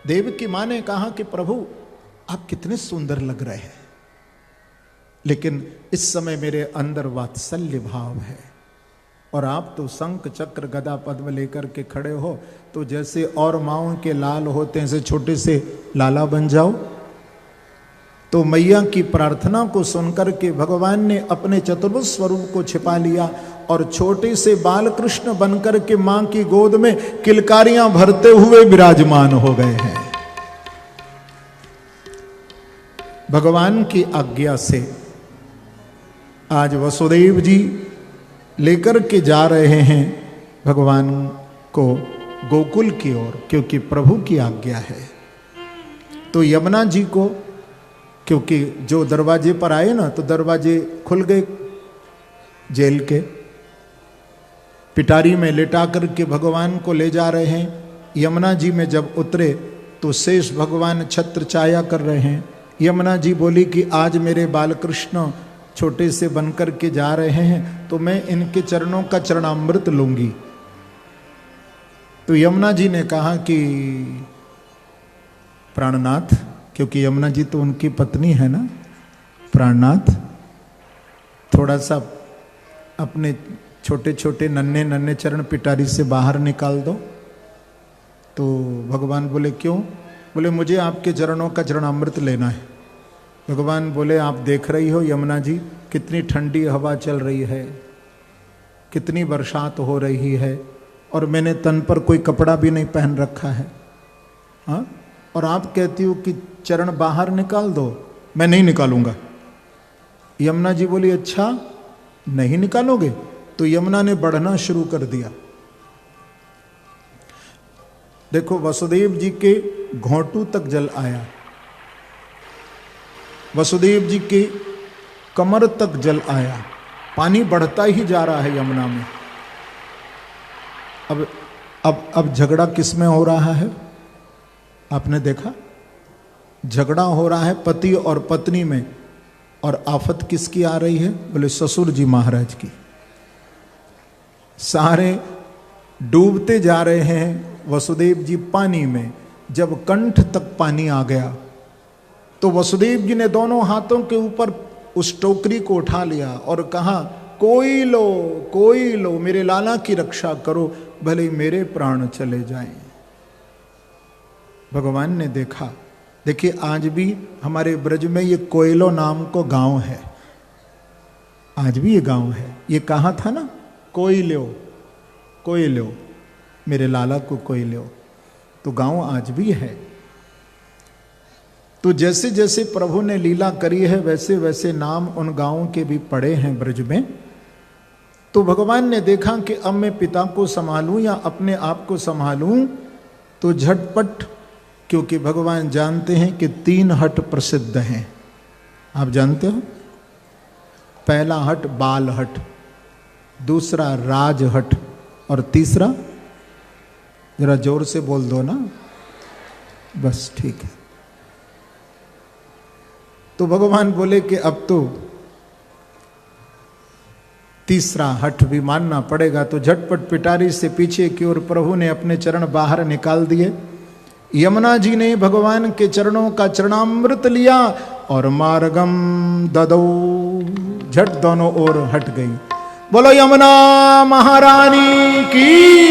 देवकी मां ने कहा कि प्रभु आप कितने सुंदर लग रहे हैं, लेकिन इस समय मेरे अंदर वात्सल्य भाव है और आप तो शंख चक्र गदा पद्म लेकर के खड़े हो, तो जैसे और माओं के लाल होते हैं ऐसे छोटे से लाला बन जाओ। तो मैया की प्रार्थना को सुनकर के भगवान ने अपने चतुर्भुज स्वरूप को छिपा लिया और छोटे से बाल कृष्ण बनकर के मां की गोद में किलकारियां भरते हुए विराजमान हो गए हैं। भगवान की आज्ञा से आज वसुदेव जी लेकर के जा रहे हैं भगवान को गोकुल की ओर, क्योंकि प्रभु की आज्ञा है। तो यमुना जी को, क्योंकि जो दरवाजे पर आए ना, तो दरवाजे खुल गए जेल के, पिटारी में लिटा करके भगवान को ले जा रहे हैं। यमुना जी में जब उतरे तो शेष भगवान छत्र छाया कर रहे हैं। यमुना जी बोली कि आज मेरे बालकृष्ण छोटे से बनकर के जा रहे हैं, तो मैं इनके चरणों का चरणामृत लूंगी। तो यमुना जी ने कहा कि प्राणनाथ, क्योंकि यमुना जी तो उनकी पत्नी है ना, प्राणनाथ थोड़ा सा अपने छोटे छोटे नन्हे नन्हे चरण पिटारी से बाहर निकाल दो। तो भगवान बोले क्यों? बोले मुझे आपके चरणों का चरणामृत लेना है। भगवान बोले आप देख रही हो यमुना जी कितनी ठंडी हवा चल रही है, कितनी बरसात हो रही है, और मैंने तन पर कोई कपड़ा भी नहीं पहन रखा है, हाँ, और आप कहती हो कि चरण बाहर निकाल दो। मैं नहीं निकालूंगा। यमुना जी बोली अच्छा नहीं निकालोगे? तो यमुना ने बढ़ना शुरू कर दिया। देखो वसुदेव जी के घोंटू तक जल आया, वसुदेव जी के कमर तक जल आया, पानी बढ़ता ही जा रहा है यमुना में। अब झगड़ा किस में हो रहा है? आपने देखा झगड़ा हो रहा है पति और पत्नी में, और आफत किसकी आ रही है? बोले ससुर जी महाराज की। सारे डूबते जा रहे हैं वसुदेव जी पानी में। जब कंठ तक पानी आ गया तो वसुदेव जी ने दोनों हाथों के ऊपर उस टोकरी को उठा लिया और कहा कोई लो मेरे लाला की रक्षा करो, भले मेरे प्राण चले जाएं। भगवान ने देखा, देखिए आज भी हमारे ब्रज में ये कोयलो नाम को गांव है, आज भी ये गांव है। ये कहा था ना कोई लो मेरे लाला को कोई लो, तो गांव आज भी है। तो जैसे जैसे प्रभु ने लीला करी है वैसे वैसे नाम उन गांवों के भी पड़े हैं ब्रज में। तो भगवान ने देखा कि अब मैं पिता को संभालूं या अपने आप को संभालूं, तो झटपट, क्योंकि भगवान जानते हैं कि 3 हट प्रसिद्ध हैं, आप जानते हो। पहला हट बाल हट, दूसरा राज हट, और तीसरा, जरा जोर से बोल दो ना, बस ठीक है। तो भगवान बोले कि अब तो तीसरा हट भी मानना पड़ेगा। तो झटपट पिटारी से पीछे की ओर प्रभु ने अपने चरण बाहर निकाल दिए। यमुना जी ने भगवान के चरणों का चरणामृत लिया और मार्गम ददौ, झट दोनों ओर हट गई। बोलो यमुना महारानी की।